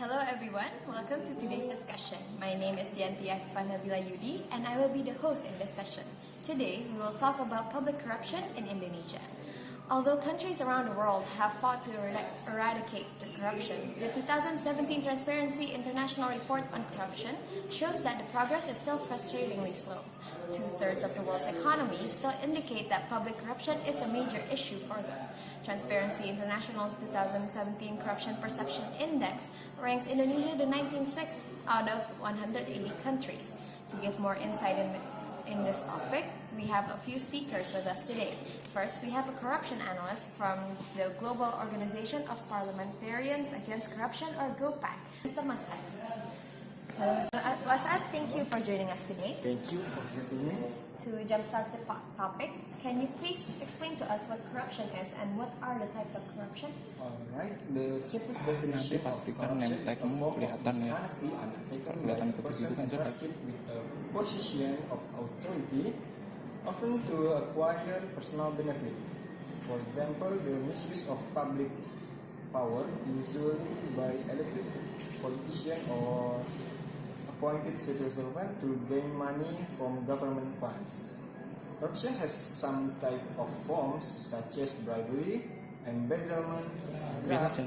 Hello everyone, welcome to today's discussion. My name is Dhianti A Nabilla and I will be the host in this session. Today, we will talk about public corruption in Indonesia. Although countries around the world have fought to eradicate the corruption, the 2017 Transparency International Report on Corruption shows that the progress is still frustratingly slow. Two-thirds of the world's economy still indicate that public corruption is a major issue for them. Transparency International's 2017 Corruption Perception Index ranks Indonesia the 96th out of 180 countries. To give more insight in this topic, we have a few speakers with us today. First, we have a corruption analyst from the Global Organization of Parliamentarians Against Corruption, or GOPAC, Mr. Masad. Hello, Mr. Masad. Thank you for joining us today. Thank you for having me. To jumpstart the topic, can you please explain to us what corruption is and what are the types of corruption? Alright, the simplest definition of corruption is a form of dishonesty undertaken by a person entrusted with a position of authority, often to acquire personal benefit. For example, the misuse of public power, usually by elected politicians or appointed civil servant to gain money from government funds. Corruption has some type of forms such as bribery, embezzlement, graft, Could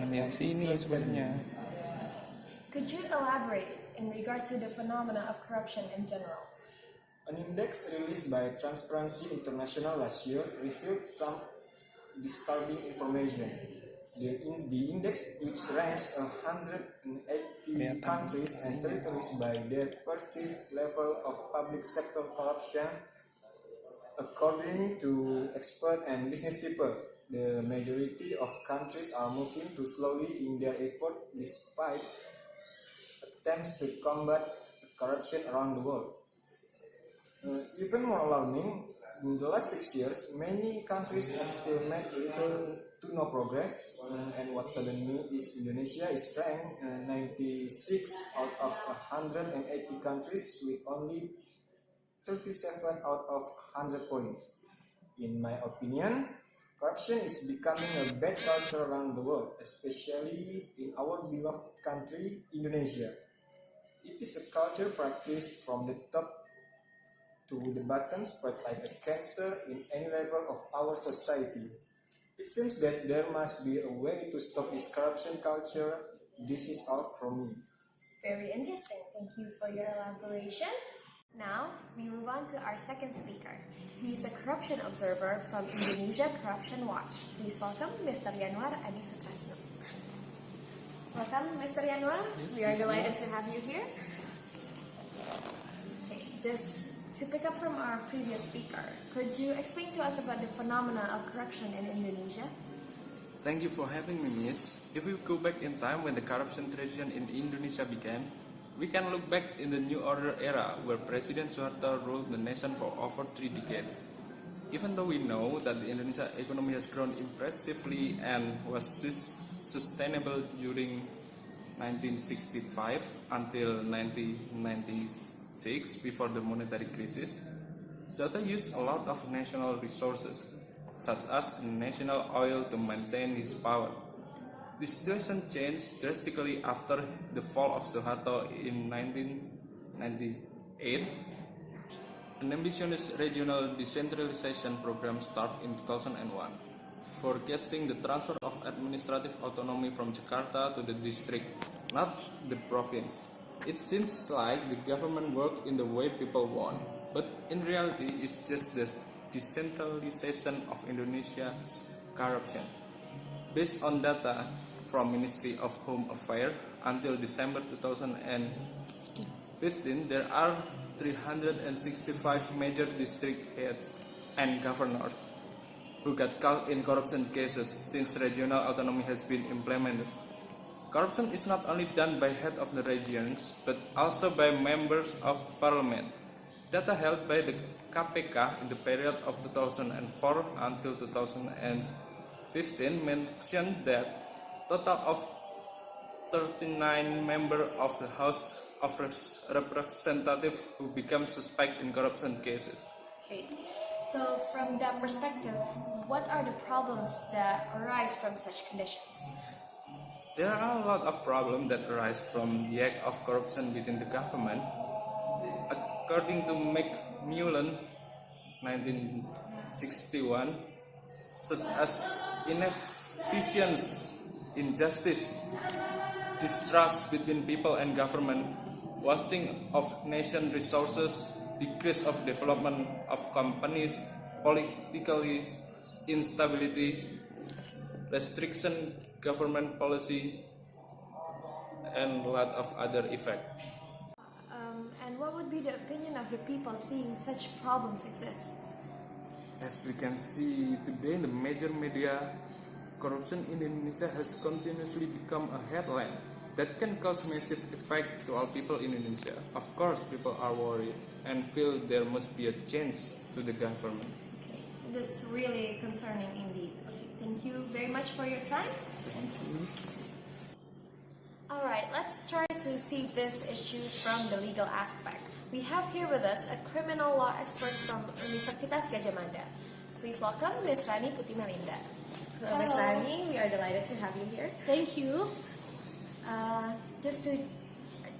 you elaborate in regards to the phenomena of corruption in general? An index released by Transparency International last year revealed some disturbing information. The index, which ranks 180 countries and territories by their perceived level of public sector corruption, according to experts and business people, the majority of countries are moving too slowly in their effort despite attempts to combat corruption around the world. Even more alarming, in the last 6 years, many countries have still made little to no progress, and what saddened me is Indonesia is ranked 96 out of 180 countries with only 37 out of 100 points. In my opinion, corruption is becoming a bad culture around the world, especially in our beloved country, Indonesia. It is a culture practiced from the top to the bottom, spread like a cancer in any level of our society. It seems that there must be a way to stop this corruption culture. This is all from me. Very interesting. Thank you for your elaboration. Now, we move on to our second speaker. He is a corruption observer from Indonesia Corruption Watch. Please welcome Mr. Yanuar Adi. Welcome, Mr. Yanuar. We are delighted to have you here. Okay, just to pick up from our previous speaker, could you explain to us about the phenomena of corruption in Indonesia? Thank you for having me, Miss. If we go back in time when the corruption tradition in Indonesia began, we can look back in the New Order era where President Suharto ruled the nation for over 3 decades. Even though we know that the Indonesia economy has grown impressively and was sustainable during 1965 until 1996, before the monetary crisis, Suharto used a lot of national resources, such as national oil, to maintain his power. The situation changed drastically after the fall of Suharto in 1998. An ambitious regional decentralization program started in 2001, forecasting the transfer of administrative autonomy from Jakarta to the district, not the province. It seems like the government worked in the way people want, but in reality it's just the decentralization of Indonesia's corruption. Based on data from Ministry of Home Affairs, until December 2015, there are 365 major district heads and governors who got caught in corruption cases since regional autonomy has been implemented. Corruption is not only done by head of the regions, but also by members of parliament. Data held by the KPK in the period of 2004 until 2015 mentioned that total of 39 members of the House of Representatives who become suspect in corruption cases. Okay, so from that perspective, what are the problems that arise from such conditions? There are a lot of problems that arise from the act of corruption within the government. According to Macmillan, 1961, such as inefficiency, injustice, distrust between people and government, wasting of nation resources, decrease of development of companies, political instability, restriction government policy, and a lot of other effects. And what would be the opinion of the people seeing such problems exist? As we can see today in the major media, corruption in Indonesia has continuously become a headline that can cause massive effect to all people in Indonesia. Of course, people are worried and feel there must be a change to the government. Okay, this is really concerning indeed. Okay, thank you very much for your time. Thank you. Alright, let's try to see this issue from the legal aspect. We have here with us a criminal law expert from Universitas Gadjah Mada. Please welcome Ms. Rani Puti. Hello, Ms. Rani, we are delighted to have you here. Thank you. Just to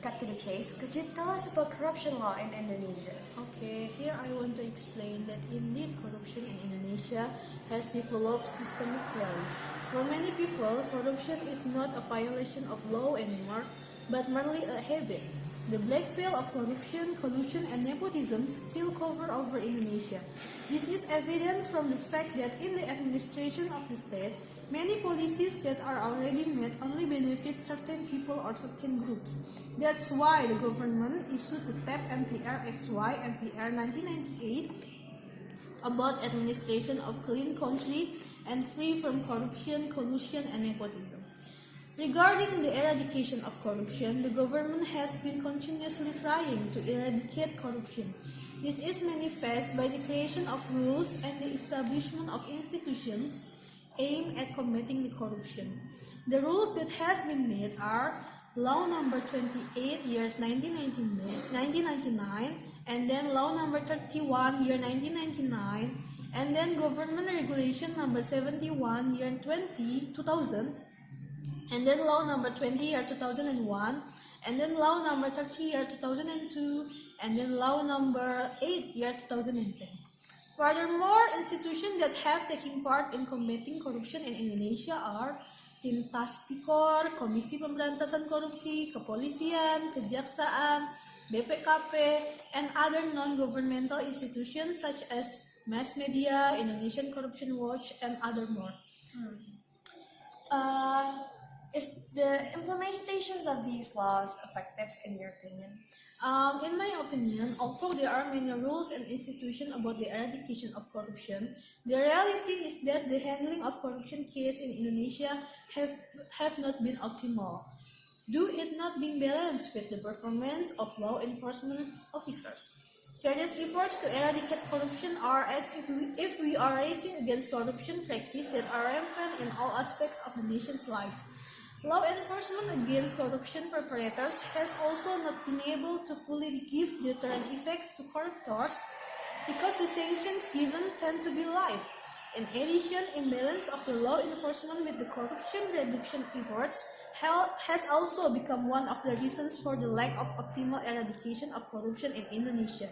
cut to the chase, could you tell us about corruption law in Indonesia? Okay, here I want to explain that indeed corruption in Indonesia has developed systemically. For many people, corruption is not a violation of law anymore, but merely a habit. The black veil of corruption, collusion, and nepotism still cover over Indonesia. This is evident from the fact that in the administration of the state, many policies that are already made only benefit certain people or certain groups. That's why the government issued the TAP MPR XY MPR 1998 about administration of clean country and free from corruption, collusion, and nepotism. Regarding the eradication of corruption, the government has been continuously trying to eradicate corruption. This is manifest by the creation of rules and the establishment of institutions aimed at combating the corruption. The rules that has been made are Law number 28 years 1999, and then Law number 31 year 1999, and then Government Regulation number 71 year 2000, and then Law number 20 year 2001, and then Law number 30 year 2002, and then Law number 8 year 2010. Furthermore, institutions that have taken part in combating corruption in Indonesia are Tim Task Pikor, Komisi Pemberantasan Korupsi, Kepolisian, Kejaksaan, BPKP, and other non-governmental institutions such as mass media, Indonesian Corruption Watch, and other more. Is the implementations of these laws effective in your opinion? In my opinion, although there are many rules and institutions about the eradication of corruption, the reality is that the handling of corruption cases in Indonesia have not been optimal, due it not being balanced with the performance of law enforcement officers. Various efforts to eradicate corruption are as if we are racing against corruption practice that are rampant in all aspects of the nation's life. Law enforcement against corruption perpetrators has also not been able to fully give deterrent effects to corruptors because the sanctions given tend to be light. In addition, imbalance of the law enforcement with the corruption reduction efforts has also become one of the reasons for the lack of optimal eradication of corruption in Indonesia.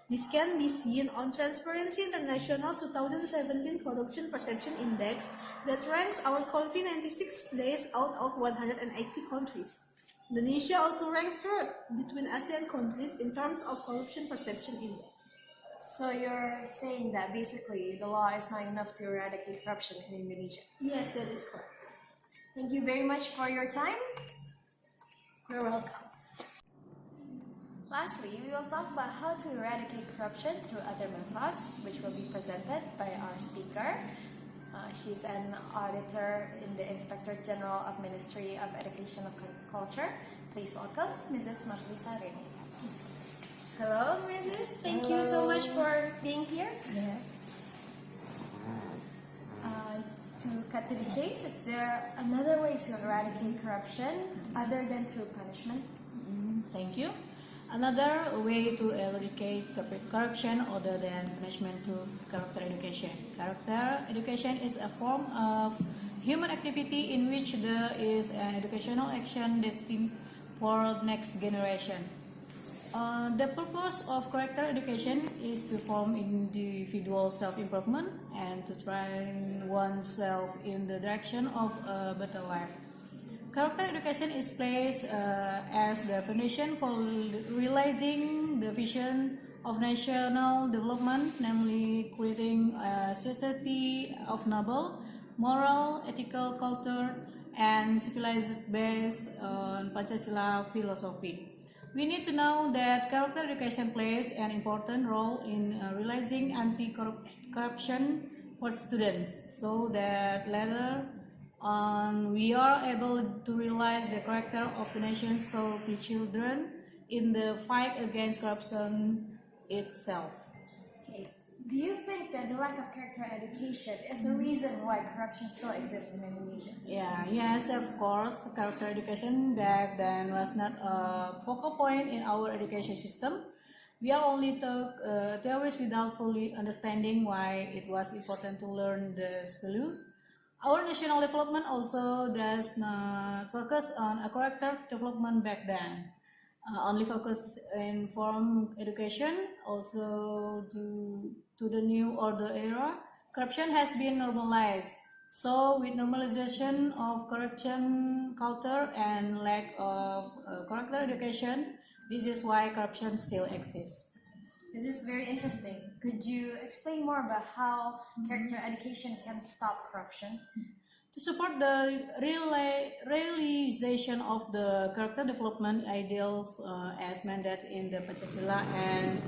This can be seen on Transparency International's 2017 Corruption Perception Index that ranks our country 96th place out of 180 countries. Indonesia also ranks third between ASEAN countries in terms of Corruption Perception Index. So you're saying that basically the law is not enough to eradicate corruption in Indonesia? Yes, that is correct. Thank you very much for your time. You're welcome. Lastly, we will talk about how to eradicate corruption through other methods, which will be presented by our speaker. She's an auditor in the Inspector General of Ministry of Education and Culture. Please welcome Mrs. Marlisa Reni. Hello, Mrs. Thank you so much for being here. Yeah. To cut to the chase, is there another way to eradicate corruption other than through punishment? Thank you. Another way to eradicate corruption other than punishment through character education. Character education is a form of human activity in which there is an educational action destined for next generation. The purpose of character education is to form individual self-improvement and to train oneself in the direction of a better life. Character education is placed as the foundation for realizing the vision of national development, namely creating a society of noble, moral, ethical culture, and civilized based on Pancasila philosophy. We need to know that character education plays an important role in realizing anti-corruption for students, so that later on we are able to realize the character of the nation through the children in the fight against corruption itself. Okay. Do you think that the lack of character education is a reason why corruption still exists in Indonesia? Yes, of course. Character education back then was not a focal point in our education system. We are only taught theories without fully understanding why it was important to learn the values. Our national development also does not focus on a character development back then. Only focus in form education. Also due to the new order era, corruption has been normalized. So with normalization of corruption culture and lack of character education, this is why corruption still exists. This is very interesting. Could you explain more about how character education can stop corruption? To support the realization of the character development ideals as mandates in the Pancasila and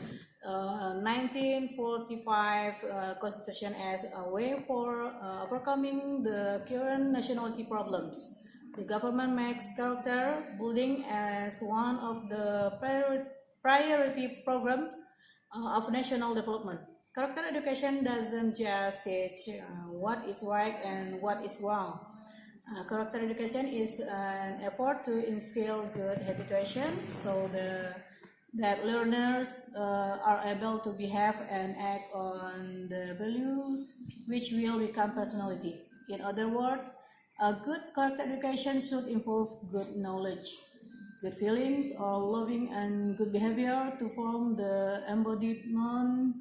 1945 Constitution as a way for overcoming the current nationality problems, the government makes character building as one of the priority programs of national development. Character education doesn't just teach what is right and what is wrong. Character education is an effort to instill good habituation so that learners are able to behave and act on the values which will become personality. In other words, a good character education should involve good knowledge, good feelings or loving and good behavior to form the embodiment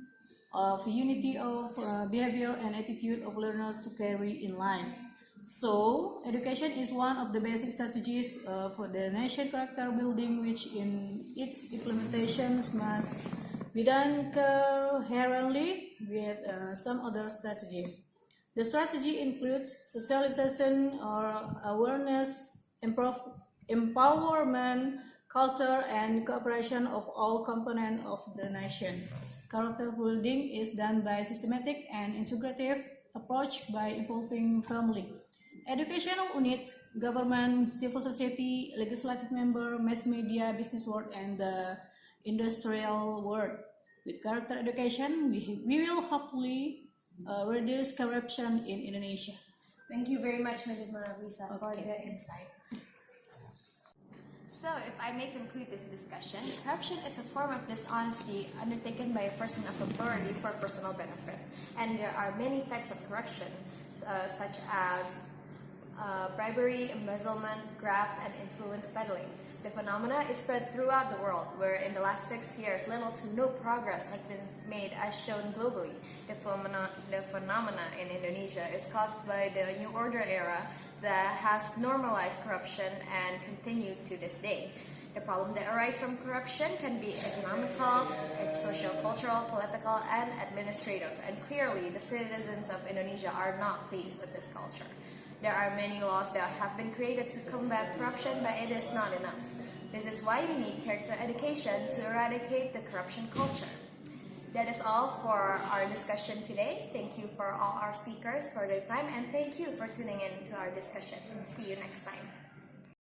of unity of behavior and attitude of learners to carry in life. So, education is one of the basic strategies for the nation character building, which in its implementations must be done coherently with some other strategies. The strategy includes socialization or awareness, empowerment, culture, and cooperation of all components of the nation. Character building is done by systematic and integrative approach by involving family, educational unit, government, civil society, legislative member, mass media, business world, and the industrial world. With character education, we will hopefully reduce corruption in Indonesia. Thank you very much, Mrs. Marlisa, for the insight. So, if I may conclude this discussion, corruption is a form of dishonesty undertaken by a person of authority for personal benefit. And there are many types of corruption, such as bribery, embezzlement, graft, and influence peddling. The phenomena is spread throughout the world, where in the last 6 years, little to no progress has been made as shown globally. The phenomena in Indonesia is caused by the New Order era that has normalized corruption and continued to this day. The problem that arises from corruption can be economical, social, cultural, political, and administrative, and clearly the citizens of Indonesia are not pleased with this culture. There are many laws that have been created to combat corruption, but it is not enough. This is why we need character education to eradicate the corruption culture. That is all for our discussion today. Thank you for all our speakers for their time, and thank you for tuning in to our discussion. See you next time.